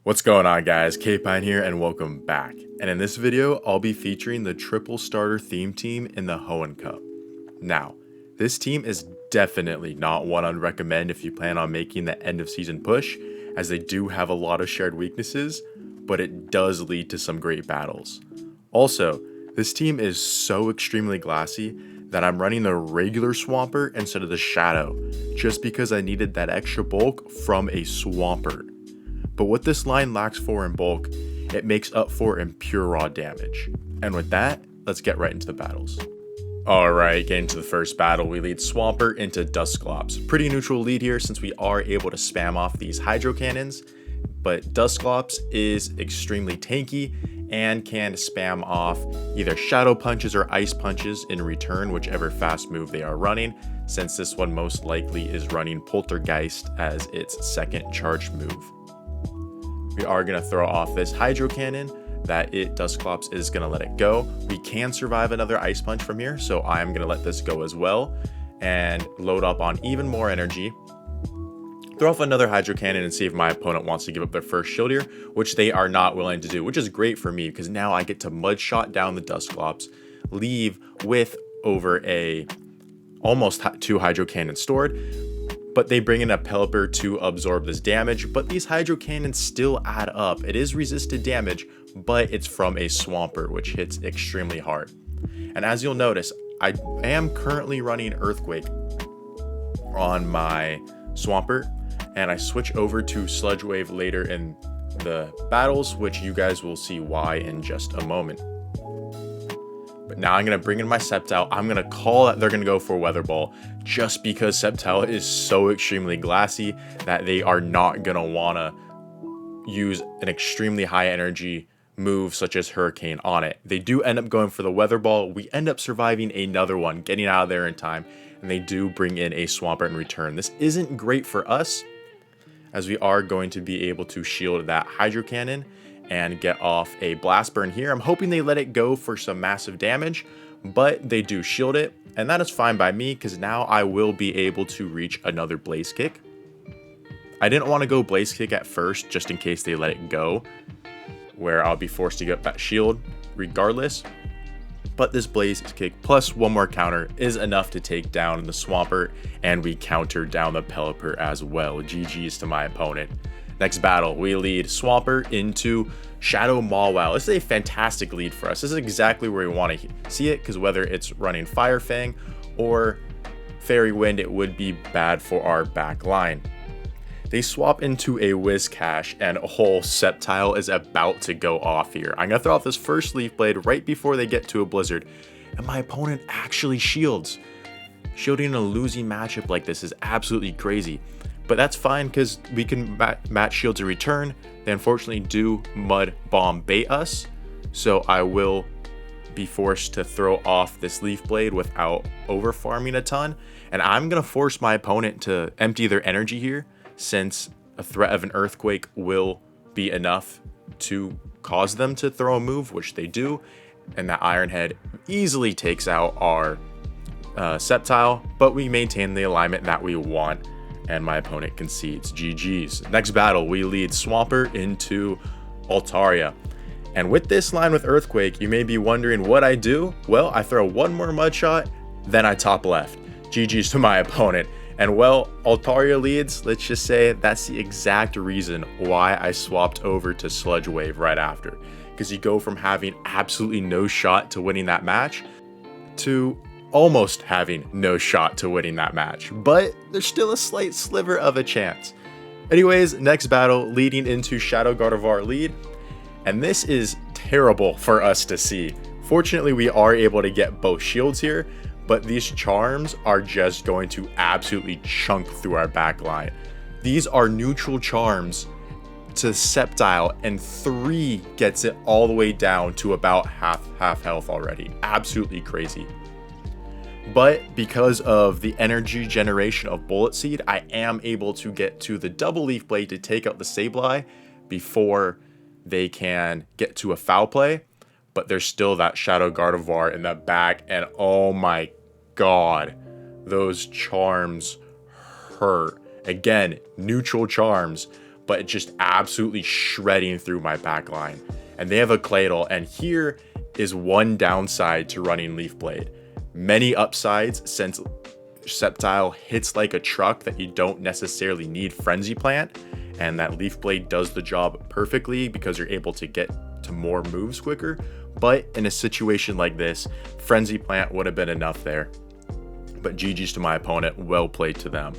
What's going on, guys? K-Pine here and welcome back. And in this video, I'll be featuring the triple starter theme team in the Hoenn Cup. Now, this team is definitely not one I'd recommend if you plan on making the end of season push, as they do have a lot of shared weaknesses, but it does lead to some great battles. Also, this team is so extremely glassy that I'm running the regular Swampert instead of the Shadow, just because I needed that extra bulk from a Swampert. But what this line lacks for in bulk, it makes up for in pure raw damage. And with that, let's get right into the battles. Alright, getting to the first battle, we lead Swampert into Dusclops. Pretty neutral lead here since we are able to spam off these hydro cannons, but Dusclops is extremely tanky and can spam off either shadow punches or ice punches in return, whichever fast move they are running, since this one most likely is running Poltergeist as its second charged move. We are going to throw off this hydro cannon that Dusclops is going to let it go. We can survive another ice punch from here, so I'm going to let this go as well and load up on even more energy. Throw off another hydro cannon and see if my opponent wants to give up their first shield here, which they are not willing to do, which is great for me because now I get to mud shot down the Dusclops, leave with over almost 2 hydro cannons stored. But they bring in a Pelipper to absorb this damage, but these hydro cannons still add up. It is resisted damage, but it's from a Swampert, which hits extremely hard. And as you'll notice, I am currently running Earthquake on my Swampert, and I switch over to Sludge Wave later in the battles, which you guys will see why in just a moment. But now I'm going to bring in my Sceptile. I'm going to call that they're going to go for Weather Ball just because Sceptile is so extremely glassy that they are not going to want to use an extremely high energy move such as Hurricane on it. They do end up going for the Weather Ball. We end up surviving another one, getting out of there in time, and they do bring in a Swampert in return. This isn't great for us as we are going to be able to shield that Hydro Cannon and get off a Blast Burn here. I'm hoping they let it go for some massive damage, but they do shield it, and that is fine by me because now I will be able to reach another Blaze Kick. I didn't want to go Blaze Kick at first just in case they let it go, where I'll be forced to get that shield regardless. But this Blaze Kick plus one more counter is enough to take down the Swampert, and we counter down the Pelipper as well. GG's to my opponent. Next battle, we lead Swampert into Shadow Mawile. This is a fantastic lead for us. This is exactly where we want to see it, because whether it's running Fire Fang or Fairy Wind, it would be bad for our back line. They swap into a Whiscash, and a whole Sceptile is about to go off here. I'm going to throw off this first Leaf Blade right before they get to a Blizzard, and my opponent actually shields. Shielding a losing matchup like this is absolutely crazy. But that's fine because we can match shields in return. They unfortunately do Mud Bomb bait us, so I will be forced to throw off this Leaf Blade without over farming a ton. And I'm going to force my opponent to empty their energy here, since a threat of an Earthquake will be enough to cause them to throw a move, which they do. And that Iron Head easily takes out our Sceptile, but we maintain the alignment that we want. And my opponent concedes. GG's. Next battle, we lead Swampert into Altaria. And with this line with Earthquake, you may be wondering what I do. Well, I throw one more mud shot, then I top left. GG's to my opponent. And well, Altaria leads, let's just say that's the exact reason why I swapped over to Sludge Wave right after. Because you go from having absolutely no shot to winning that match to almost having no shot to winning that match, but there's still a slight sliver of a chance. Anyways, next battle leading into Shadow Gardevoir lead, and this is terrible for us to see. Fortunately, we are able to get both shields here, but these charms are just going to absolutely chunk through our back line. These are neutral charms to Sceptile, and 3 gets it all the way down to about half health already. Absolutely crazy. But because of the energy generation of Bullet Seed, I am able to get to the double Leaf Blade to take out the Sableye before they can get to a foul play. But there's still that Shadow Gardevoir in the back, and oh my god, those charms hurt. Again, neutral charms, but it's just absolutely shredding through my back line. And they have a Claydol, and here is one downside to running Leaf Blade. Many upsides, since Sceptile hits like a truck that you don't necessarily need Frenzy Plant, and that Leaf Blade does the job perfectly because you're able to get to more moves quicker. But in a situation like this, Frenzy Plant would have been enough there. But GG's to my opponent, well played to them.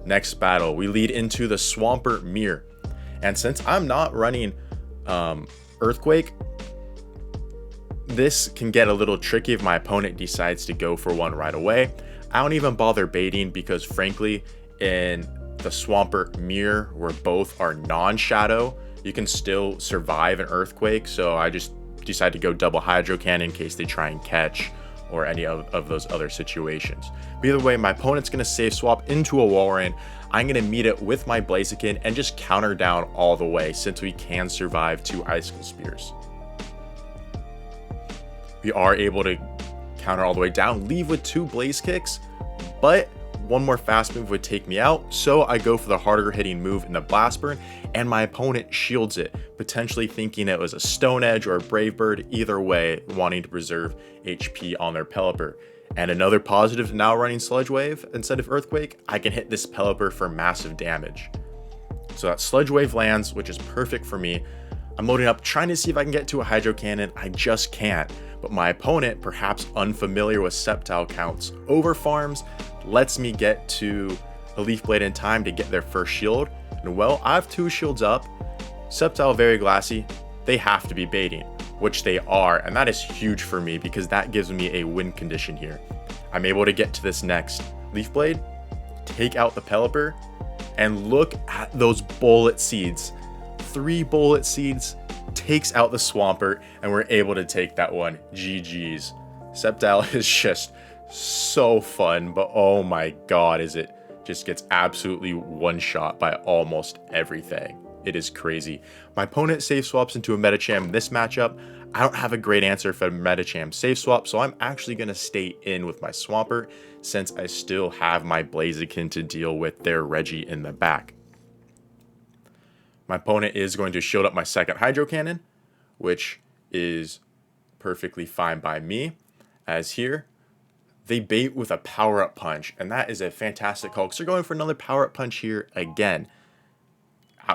Next battle, we lead into the Swampert Mirror. And since I'm not running Earthquake, this can get a little tricky if my opponent decides to go for one right away. I don't even bother baiting because frankly, in the Swampert Mirror, where both are non-shadow, you can still survive an Earthquake. So I just decide to go double Hydro Cannon in case they try and catch or any of those other situations. But either way, my opponent's going to safe swap into a Walrein. I'm going to meet it with my Blaziken and just counter down all the way since we can survive 2 Icicle Spears. We are able to counter all the way down, leave with 2 Blaze Kicks, but one more fast move would take me out, so I go for the harder hitting move in the Blast Burn, and my opponent shields it, potentially thinking it was a Stone Edge or a Brave Bird, either way, wanting to preserve HP on their Pelipper. And another positive now running Sludge Wave instead of Earthquake, I can hit this Pelipper for massive damage. So that Sludge Wave lands, which is perfect for me. I'm loading up, trying to see if I can get to a Hydro Cannon. I just can't. But my opponent, perhaps unfamiliar with Sceptile counts, over farms, lets me get to a Leaf Blade in time to get their first shield. And well, I have 2 shields up. Sceptile very glassy. They have to be baiting, which they are. And that is huge for me because that gives me a win condition here. I'm able to get to this next Leaf Blade, take out the Pelipper, and look at those Bullet Seeds. 3 Bullet Seeds takes out the Swampert, and we're able to take that one. GG's. Sceptile is just so fun, but oh my god, is it just gets absolutely one-shot by almost everything. It is crazy. My opponent safe swaps into a Medicham in this matchup. I don't have a great answer for Medicham safe swap, so I'm actually going to stay in with my Swampert since I still have my Blaziken to deal with their Reggie in the back. My opponent is going to shield up my second Hydro Cannon, which is perfectly fine by me, as here they bait with a power-up punch, and that is a fantastic call because they're going for another power-up punch here again,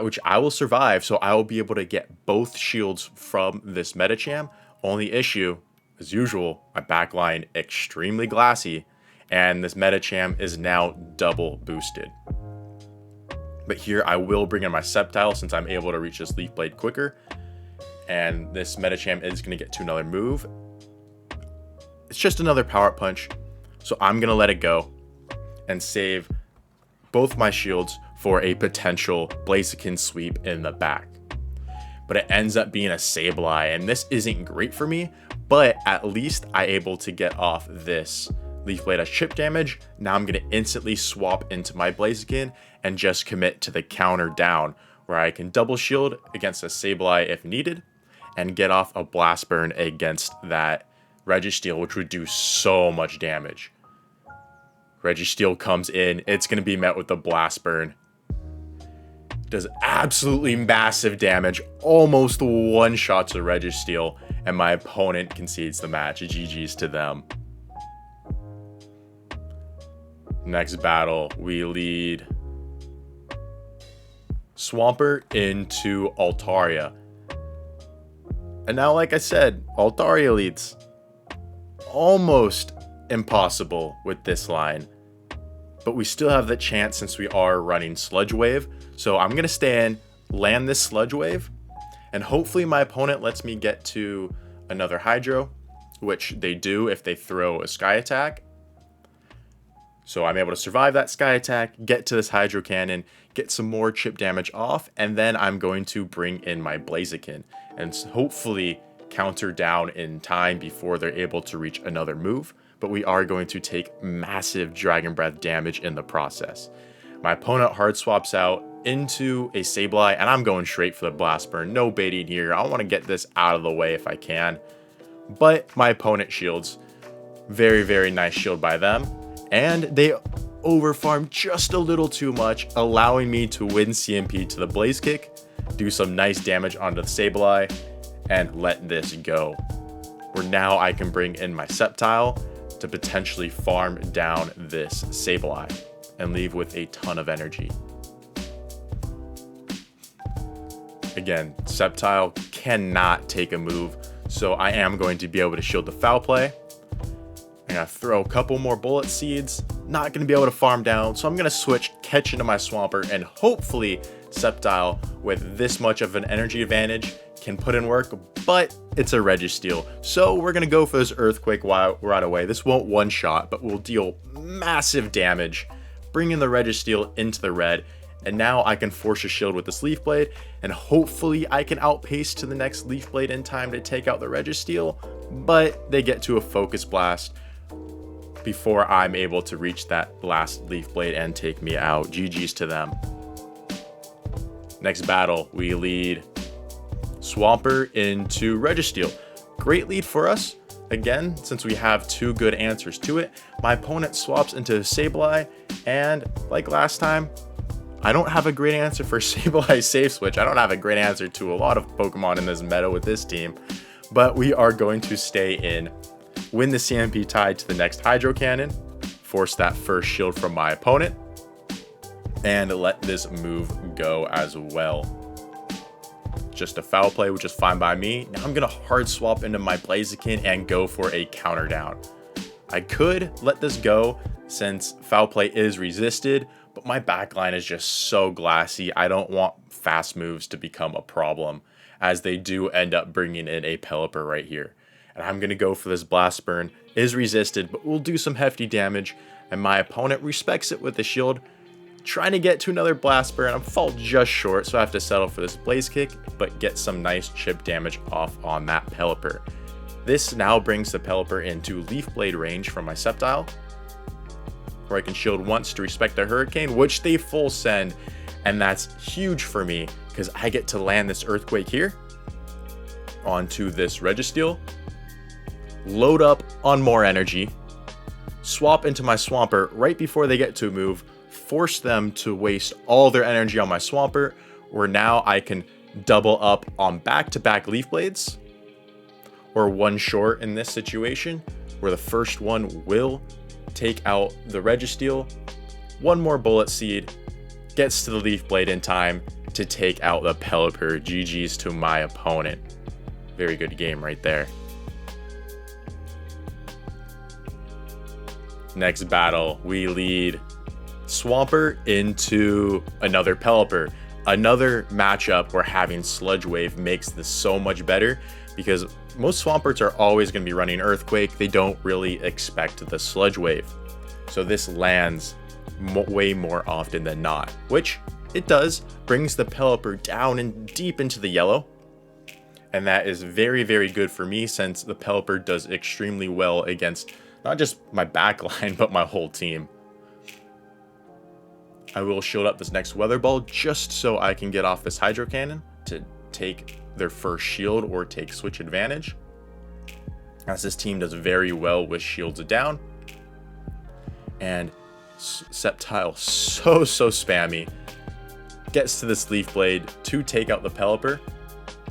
which I will survive, so I will be able to get both shields from this Medicham. Only issue, as usual, my backline extremely glassy, and this Medicham is now double boosted. But here I will bring in my Sceptile since I'm able to reach this Leaf Blade quicker. And this Medicham is going to get to another move. It's just another power-up punch. So I'm going to let it go and save both my shields for a potential Blaziken sweep in the back. But it ends up being a Sableye, and this isn't great for me, but at least I'm able to get off this Leaf Blade as chip damage. Now I'm going to instantly swap into my Blaziken and just commit to the counter down, where I can double shield against a Sableye if needed, and get off a Blast Burn against that Registeel, which would do so much damage. Registeel comes in, it's going to be met with the Blast Burn. Does absolutely massive damage, almost one-shots a Registeel, and my opponent concedes the match. GG's to them. Next battle, we lead Swampert into Altaria. And now, like I said, Altaria leads. Almost impossible with this line. But we still have the chance since we are running Sludge Wave. So I'm going to stay in, land this Sludge Wave, and hopefully my opponent lets me get to another Hydro, which they do if they throw a Sky Attack. So I'm able to survive that Sky Attack, get to this Hydro Cannon, get some more chip damage off, and then I'm going to bring in my Blaziken and hopefully counter down in time before they're able to reach another move. But we are going to take massive Dragon Breath damage in the process. My opponent hard swaps out into a Sableye, and I'm going straight for the Blast Burn. No baiting here. I want to get this out of the way if I can. But my opponent shields. Very, very nice shield by them. And they overfarm just a little too much, allowing me to win CMP to the Blaze Kick, do some nice damage onto the Sableye, and let this go. Where now I can bring in my Sceptile to potentially farm down this Sableye and leave with a ton of energy. Again, Sceptile cannot take a move, so I am going to be able to shield the Foul Play. I'm going to throw a couple more Bullet Seeds, not going to be able to farm down, so I'm going to switch, catch into my Swampert, and hopefully Sceptile, with this much of an energy advantage, can put in work, but it's a Registeel. So we're going to go for this Earthquake right away. This won't one-shot, but will deal massive damage, bringing the Registeel into the red, and now I can force a shield with this Leaf Blade, and hopefully I can outpace to the next Leaf Blade in time to take out the Registeel, but they get to a Focus Blast before I'm able to reach that last Leaf Blade and take me out. GG's to them. Next battle, we lead Swampert into Registeel. Great lead for us. Again, since we have two good answers to it, my opponent swaps into Sableye, and like last time, I don't have a great answer for Sableye Safe Switch. I don't have a great answer to a lot of Pokemon in this meta with this team, but we are going to stay in, win the CMP tied to the next Hydro Cannon, force that first shield from my opponent, and let this move go as well. Just a Foul Play, which is fine by me. Now I'm going to hard swap into my Blaziken and go for a counter down. I could let this go since Foul Play is resisted, but my backline is just so glassy. I don't want fast moves to become a problem, as they do end up bringing in a Pelipper right here. And I'm going to go for this Blast Burn. Is resisted, but will do some hefty damage, and my opponent respects it with the shield, trying to get to another Blast Burn. I'm fall just short, so I have to settle for this Blaze Kick, but get some nice chip damage off on that Pelipper. This now brings the Pelipper into Leaf Blade range from my Sceptile, where I can shield once to respect the Hurricane, which they full send, and that's huge for me because I get to land this Earthquake here onto this Registeel, load up on more energy, swap into my Swampert right before they get to a move, force them to waste all their energy on my Swampert, where now I can double up on back-to-back Leaf Blades, or one short in this situation, where the first one will take out the Registeel, one more Bullet Seed, gets to the Leaf Blade in time to take out the Pelipper. GG's to my opponent. Very good game right there. Next battle, we lead Swampert into another Pelipper. Another matchup where having Sludge Wave makes this so much better, because most Swamperts are always going to be running Earthquake. They don't really expect the Sludge Wave. So this lands way more often than not, which it does, brings the Pelipper down and deep into the yellow. And that is very, very good for me, since the Pelipper does extremely well against not just my backline, but my whole team. I will shield up this next Weather Ball just so I can get off this Hydro Cannon to take their first shield or take switch advantage, as this team does very well with shields down. And Sceptile, so spammy, gets to this Leaf Blade to take out the Pelipper.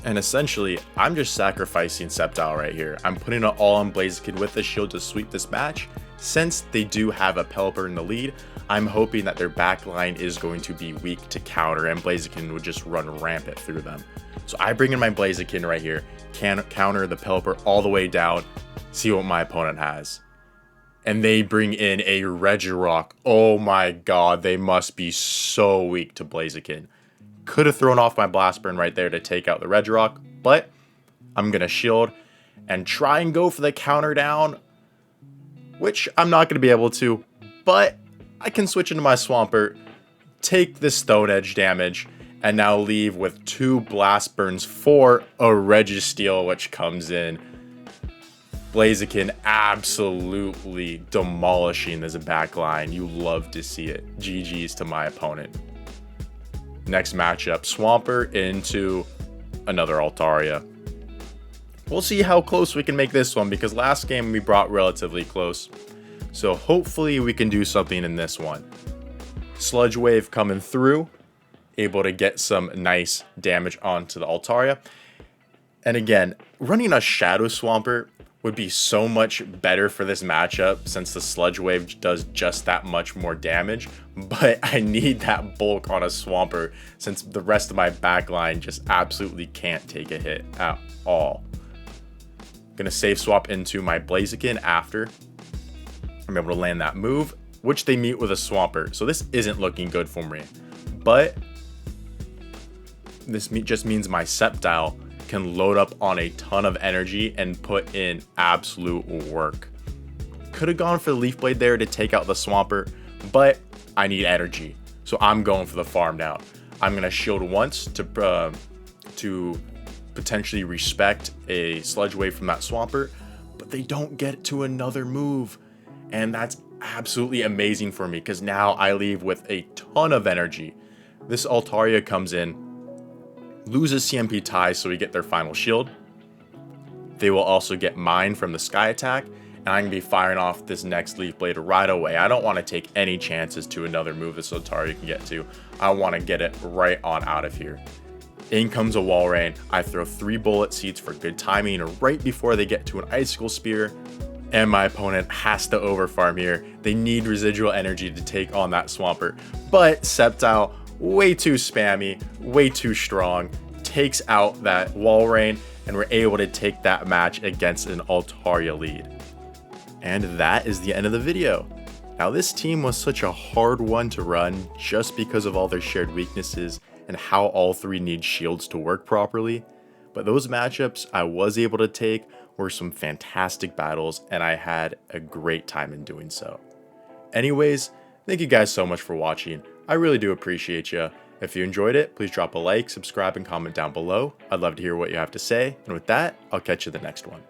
And essentially, I'm just sacrificing Sceptile right here. I'm putting it all on Blaziken with the shield to sweep this match. Since they do have a Pelipper in the lead, I'm hoping that their backline is going to be weak to counter, and Blaziken would just run rampant through them. So I bring in my Blaziken right here, can counter the Pelipper all the way down, see what my opponent has. And they bring in a Regirock. Oh my god, they must be so weak to Blaziken. Could have thrown off my Blast Burn right there to take out the Regirock, but I'm going to shield and try and go for the counter down, which I'm not going to be able to, but I can switch into my Swampert, take this Stone Edge damage, and now leave with 2 Blast Burns for a Registeel, which comes in. Blaziken absolutely demolishing this backline. You love to see it. GG's to my opponent. Next matchup, Swampert into another Altaria. We'll see how close we can make this one, because last game we brought relatively close. So hopefully we can do something in this one. Sludge Wave coming through, able to get some nice damage onto the Altaria. And again, running a Shadow Swampert would be so much better for this matchup since the Sludge Wave does just that much more damage. But I need that bulk on a Swampert since the rest of my backline just absolutely can't take a hit at all. Gonna save swap into my Blaziken after. I'm able to land that move, which they meet with a Swampert. So this isn't looking good for me. But this just means my Sceptile can load up on a ton of energy and put in absolute work. Could have gone for the Leaf Blade there to take out the Swampert, but I need energy. So I'm going for the farm down. I'm gonna shield once to potentially respect a Sludge Wave from that Swampert, but they don't get to another move. And that's absolutely amazing for me because now I leave with a ton of energy. This Altaria comes in, loses CMP ties, so we get their final shield. They will also get mine from the Sky Attack, and I'm going to be firing off this next Leaf Blade right away. I don't want to take any chances to another move this Altaria can get to. I want to get it right on out of here. In comes a Wall Rain. I throw 3 Bullet Seeds for good timing right before they get to an Icicle Spear, and my opponent has to overfarm here. They need residual energy to take on that Swampert, but Sceptile, way too spammy, way too strong, takes out that Wall Rain, and we're able to take that match against an Altaria Lead. And that is the end of the video. Now this team was such a hard one to run just because of all their shared weaknesses and how all 3 need shields to work properly, but those matchups I was able to take were some fantastic battles, and I had a great time in doing so. Anyways, thank you guys so much for watching. I really do appreciate you. If you enjoyed it, please drop a like, subscribe, and comment down below. I'd love to hear what you have to say. And with that, I'll catch you in the next one.